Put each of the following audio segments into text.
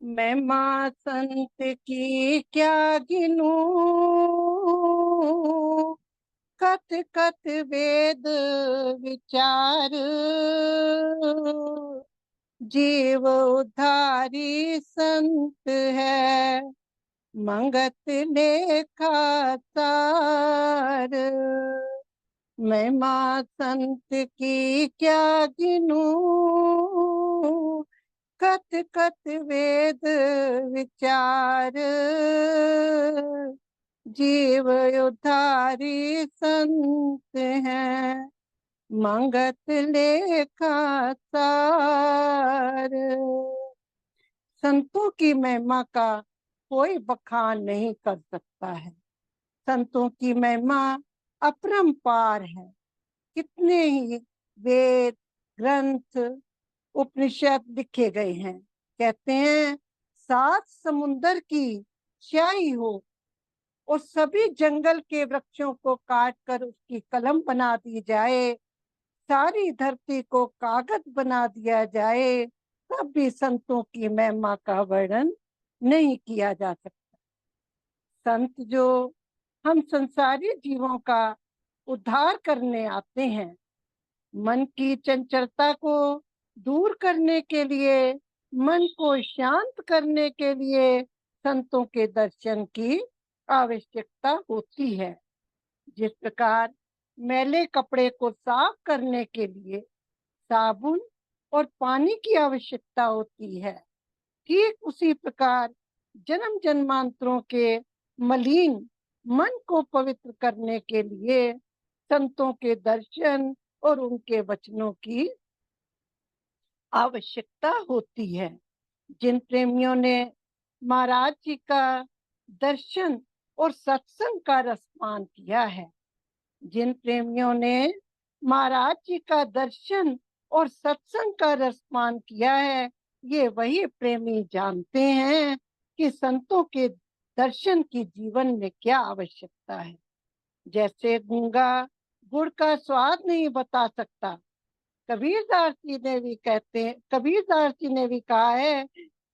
मैं माँ संत की क्या गिनूं, कत कत वेद विचार, जीव उद्धारी संत है, मंगत लेखा सार। मैं माँ संत की क्या गिनूं, कत कत वेद विचार, जीव उद्धारी संत हैं, मंगत लेखा सार। संतों की महिमा का कोई बखान नहीं कर सकता है। संतों की महिमा अपरंपार है। कितने ही वेद, ग्रंथ, उपनिषद लिखे गए हैं। कहते हैं सात समुंदर की स्याही हो और सभी जंगल के वृक्षों को काट कर उसकी कलम बना दी जाए, सारी धरती को कागज बना दिया जाए, तब भी संतों की महिमा का वर्णन नहीं किया जा सकता। संत जो हम संसारी जीवों का उद्धार करने आते हैं, मन की चंचलता को दूर करने के लिए, मन को शांत करने के लिए संतों के दर्शन की आवश्यकता होती है। जिस प्रकार मैले कपड़े को साफ करने के लिए साबुन और पानी की आवश्यकता होती है, ठीक उसी प्रकार जन्म जन्मांतरों के मलिन मन को पवित्र करने के लिए संतों के दर्शन और उनके वचनों की आवश्यकता होती है। जिन प्रेमियों ने महाराज जी का दर्शन और सत्संग का रसपान किया है, जिन प्रेमियों ने महाराज जी का दर्शन और सत्संग का रसपान किया है, ये वही प्रेमी जानते हैं कि संतों के दर्शन की जीवन में क्या आवश्यकता है। जैसे गूंगा गुड़ का स्वाद नहीं बता सकता, कबीरदास जी ने भी कहा है,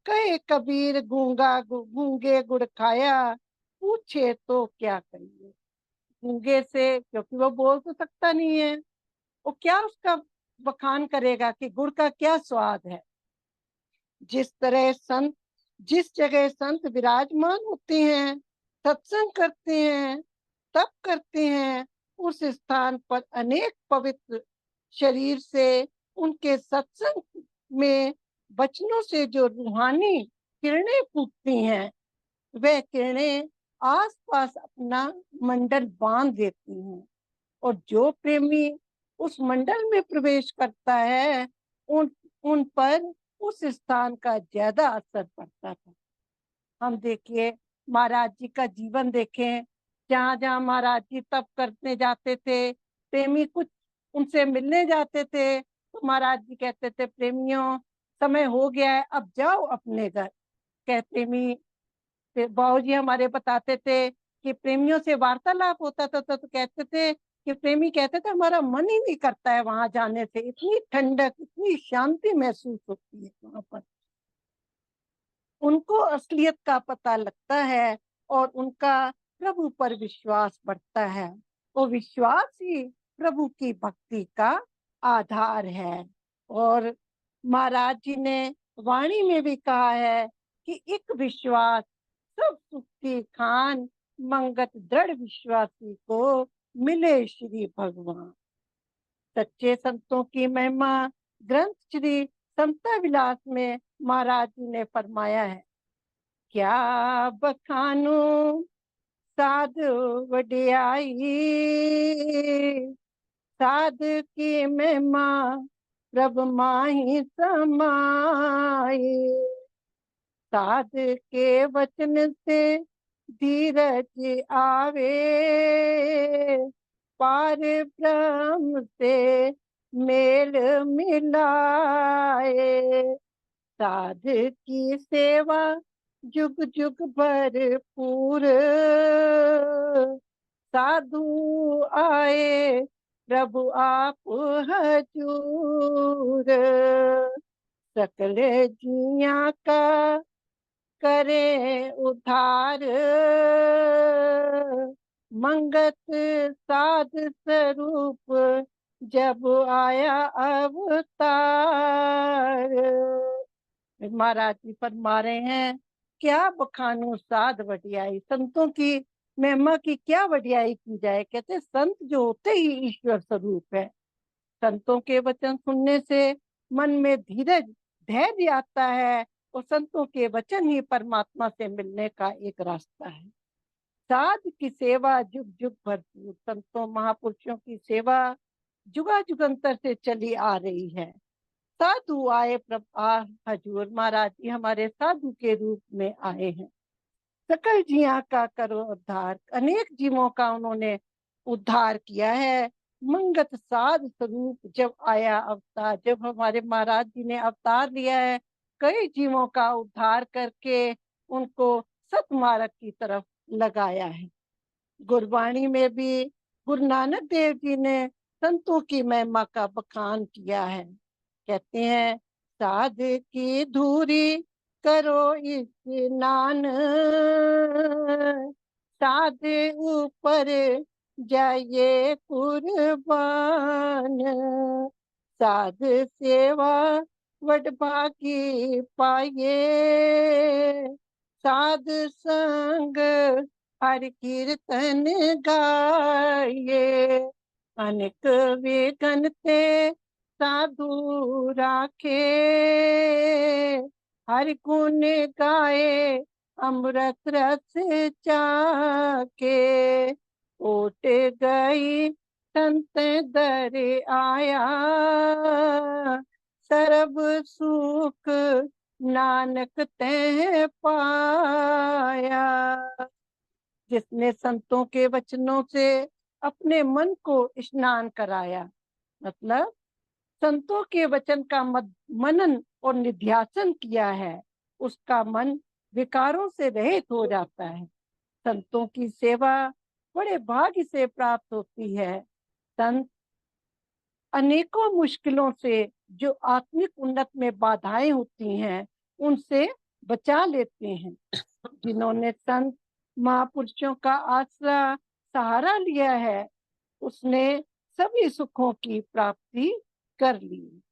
कहे कबीर गूंगा गूंगे गुड़ खाया, पूछे तो क्या करिए। गूंगे से, क्योंकि वो बोल तो सकता नहीं है, वो क्या उसका बखान करेगा कि गुड़ का क्या स्वाद है। जिस तरह संत, जिस जगह संत विराजमान होते हैं, सत्संग करते हैं, तप करते हैं, उस स्थान पर अनेक पवित्र शरीर से उनके सत्संग में वचनों से जो रूहानी किरणें फूटती हैं, वह किरणें आसपास अपना मंडल बांध देती हैं, और जो प्रेमी उस मंडल में प्रवेश करता है, उन उन पर उस स्थान का ज्यादा असर पड़ता था। हम देखिए महाराज जी का जीवन देखें, जहाँ जहाँ महाराज जी तप करने जाते थे, प्रेमी कुछ उनसे मिलने जाते थे, तो महाराज जी कहते थे, प्रेमियों समय हो गया है, अब जाओ अपने घर। कहते मी बाबू जी हमारे बताते थे कि प्रेमियों से वार्तालाप होता था, तो कहते थे कि प्रेमी कहते थे हमारा मन ही नहीं करता है वहां जाने से, इतनी ठंडक, इतनी शांति महसूस होती है वहां पर। उनको असलियत का पता लगता है और उनका प्रभु पर विश्वास बढ़ता है। वो विश्वास ही प्रभु की भक्ति का आधार है। और महाराज जी ने वाणी में भी कहा है कि एक विश्वास सब सुख की खान, मंगत दृढ़ विश्वासी को मिले श्री भगवान। सच्चे संतों की महिमा ग्रंथ श्री समता विलास में महाराज जी ने फरमाया है, क्या बखानू साधु वडियाई, साधु की महिमा प्रभ माही समाई, साधु के वचन से धीरज आवे, पार ब्रह्म से मेल मिलाए, साधु की सेवा जुग जुग भरपूर, साधु आए प्रभु आप हजूर, सकल जिया का करे उद्धार, मंगत साध स्वरूप जब आया अवतार। महाराज जी फरमा रहे हैं, क्या बखानों साध वडियाई, संतों की महिमा की क्या वडियाई की जाए। कहते संत जो होते ही ईश्वर स्वरूप है। संतों के वचन सुनने से मन में धीरज धैर्य आता है, और संतों के वचन ही परमात्मा से मिलने का एक रास्ता है। साध की सेवा जुग जुग भरपूर, संतों महापुरुषों की सेवा जुगा जुगंतर से चली आ रही है। साधु आए प्रभा हजूर, महाराज जी हमारे साधु के रूप में आए हैं। सकल जिया का करो उद्धार, अनेक जीवों का उन्होंने उद्धार किया है। मंगत साध स्वरूप जब आया अवतार, जब हमारे महाराज जी ने अवतार लिया है, कई जीवों का उद्धार करके उनको सतमार्ग की तरफ लगाया है। गुरबाणी में भी गुरु नानक देव जी ने संतों की महिमा का बखान किया है। कहते हैं, साध की धूरी करो स्नान, साध ऊपर जाइए कुर्बान, साध सेवा वडभागी पाइए, साध संग हर कीर्तन गाइए, अनेक विघ्न ते साधु राखे, हर गुण गाए अमृत रस चाके, ओट गई संत दर आया, सर्ब सुख नानक ते पाया। जिसने संतों के वचनों से अपने मन को स्नान कराया, मतलब संतों के वचन का मनन और निध्यासन किया है, उसका मन विकारों से रहित हो जाता है। संतों की सेवा बड़े भाग्य से प्राप्त होती है। संत अनेकों मुश्किलों से, जो आत्मिक उन्नत में बाधाएं होती हैं, उनसे बचा लेते हैं। जिन्होंने संत महापुरुषों का आसरा सहारा लिया है, उसने सभी सुखों की प्राप्ति कर ली।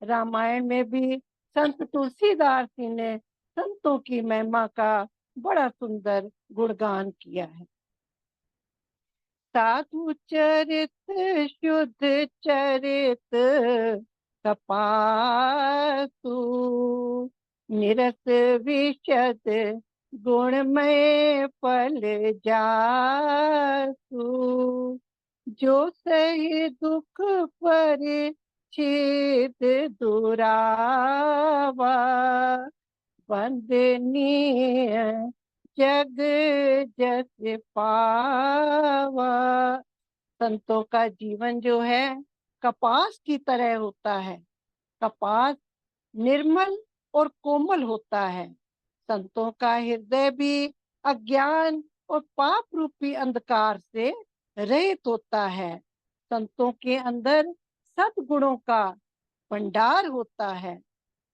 रामायण में भी संत तुलसीदास जी ने संतों की महिमा का बड़ा सुंदर गुणगान किया है। साधु चरित शुद्ध चरित कपासु, निरस विशद गुणमय फल जासु, जो सही दुख पर छिद दुरावा, वंदनीय जग जस पावा। संतों का जीवन जो है कपास की तरह होता है। कपास निर्मल और कोमल होता है। संतों का हृदय भी अज्ञान और पाप रूपी अंधकार से रहित होता है। संतों के अंदर सद्गुणों का भंडार होता है।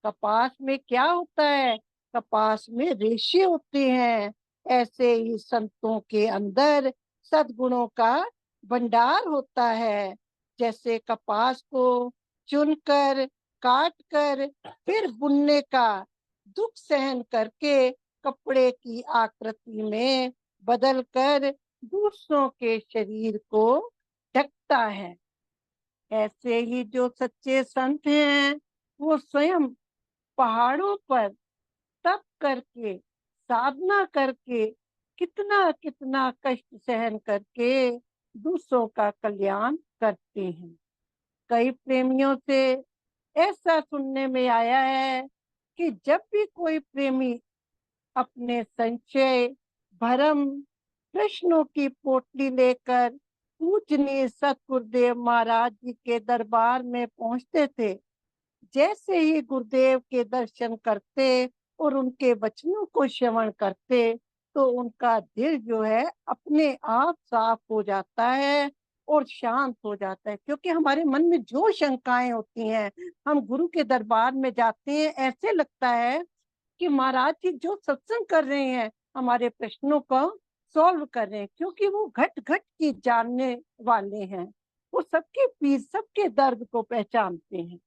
कपास में क्या होता है? कपास में रेशे होते हैं। ऐसे ही संतों के अंदर सद्गुणों का भंडार होता है। जैसे कपास को चुनकर, काट कर, फिर बुनने का दुख सहन करके कपड़े की आकृति में बदलकर दूसरों के शरीर को ढकता है। ऐसे ही जो सच्चे संत हैं, वो स्वयं पहाड़ों पर तप करके, साधना करके, कितना कितना कष्ट सहन करके दूसरों का कल्याण करते हैं। कई प्रेमियों से ऐसा सुनने में आया है कि जब भी कोई प्रेमी अपने संशय, भरम, प्रश्नों की पोटली लेकर पूजनीय सतगुरुदेव महाराज जी के दरबार में पहुंचते थे, जैसे ही गुरुदेव के दर्शन करते और उनके वचनों को श्रवण करते, तो उनका दिल जो है अपने आप साफ हो जाता है और शांत हो जाता है। क्योंकि हमारे मन में जो शंकाएं होती हैं, हम गुरु के दरबार में जाते हैं, ऐसे लगता है कि महाराज जी जो सत्संग कर रहे हैं हमारे प्रश्नों को सॉल्व कर रहे हैं, क्योंकि वो घट घट की जानने वाले हैं। वो सबके पीर, सबके दर्द को पहचानते हैं।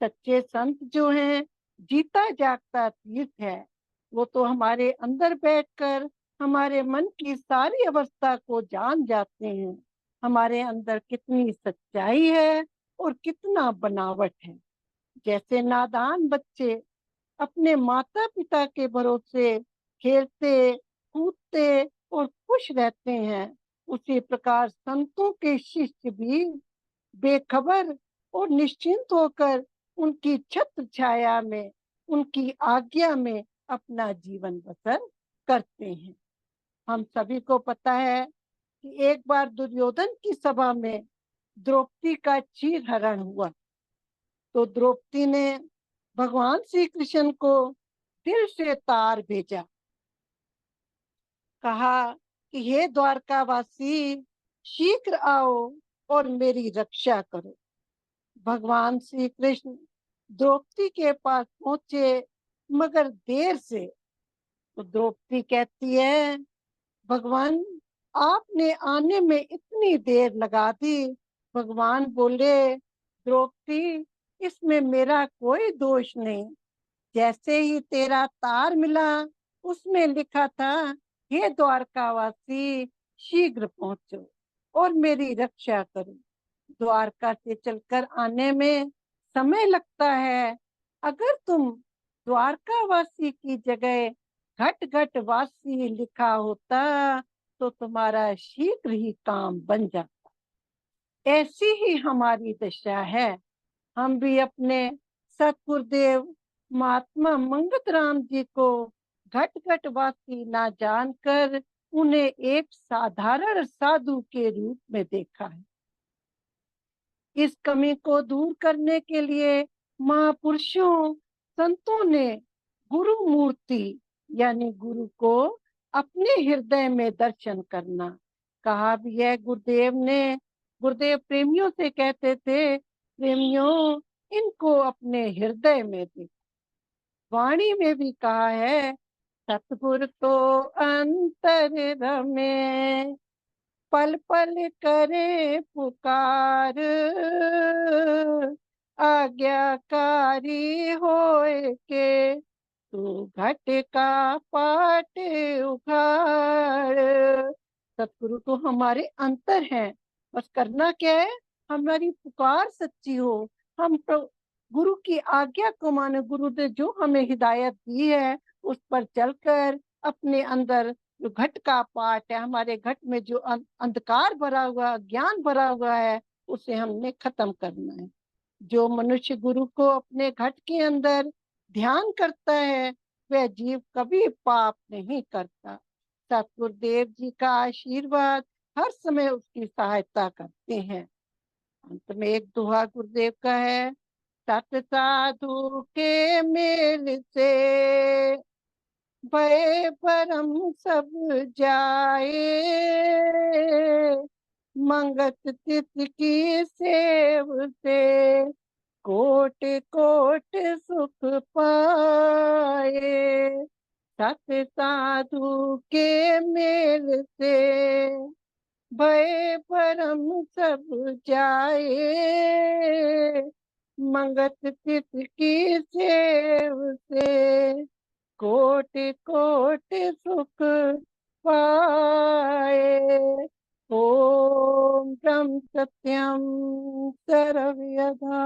सच्चे संत जो हैं जीता जागता तीर्थ है। वो तो हमारे अंदर बैठकर हमारे मन की सारी अवस्था को जान जाते हैं। हमारे अंदर कितनी सच्चाई है और कितना बनावट है। जैसे नादान बच्चे अपने माता पिता के भरोसे खेलते कूदते और खुश रहते हैं, उसी प्रकार संतों के शिष्य भी बेखबर और निश्चिंत होकर उनकी छत्र छाया में, उनकी आज्ञा में अपना जीवन बसर करते हैं। हम सभी को पता है कि एक बार दुर्योधन की सभा में द्रौपदी का चीर हरण हुआ, तो द्रौपदी ने भगवान श्री कृष्ण को दिल से तार भेजा। कहा कि हे द्वारकावासी, शीघ्र आओ और मेरी रक्षा करो। भगवान श्री कृष्ण द्रौपदी के पास पहुंचे, मगर देर से। तो द्रौपदी कहती है, भगवान आपने आने में इतनी देर लगा दी। भगवान बोले, द्रौपदी इसमें मेरा कोई दोष नहीं। जैसे ही तेरा तार मिला उसमें लिखा था, हे द्वारकावासी शीघ्र पहुंचो और मेरी रक्षा करो। द्वारका से चलकर आने में समय लगता है। अगर तुम द्वारकावासी की जगह घट घट वासी लिखा होता तो तुम्हारा शीघ्र ही काम बन जाता। ऐसी ही हमारी दशा है। हम भी अपने सतगुरुदेव महात्मा मंगत राम जी को घट घट वासी ना जानकर उन्हें एक साधारण साधु के रूप में देखा है। इस कमी को दूर करने के लिए महापुरुषों संतों ने गुरु मूर्ति यानी गुरु को अपने हृदय में दर्शन करना कहा भी है। गुरुदेव ने, गुरुदेव प्रेमियों से कहते थे, प्रेमियों इनको अपने हृदय में देखो। वाणी में भी कहा है, सतगुरु तो अंतर रमे, पल पल करे पुकार, आज्ञाकारी होए के तू घट का पाट उखाड़। सतगुरु तो हमारे अंतर हैं, बस करना क्या है, हमारी पुकार सच्ची हो। हम तो गुरु की आज्ञा को माने, गुरु ने जो हमें हिदायत दी है उस पर चलकर अपने अंदर जो घट का पाठ है, हमारे घट में जो अंधकार भरा हुआ, ज्ञान भरा हुआ है, उसे हमने खत्म करना है। जो मनुष्य गुरु को अपने घट के अंदर ध्यान करता है वह जीव कभी पाप नहीं करता। सतगुरुदेव जी का आशीर्वाद हर समय उसकी सहायता करते हैं। अंत में एक दोहा गुरुदेव का है, सत साधु के मेल से भय परम सब जाए, मंगत तिथ की सेव से कोट कोट सुख पाए। सत साधु के मेल से भय परम सब जाए, मंगत तिथ की सेव से कोट कोट सुख पाए। ओम ब्रह्म सत्यम सर्वयथा।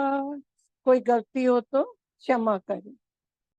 कोई गलती हो तो क्षमा करें।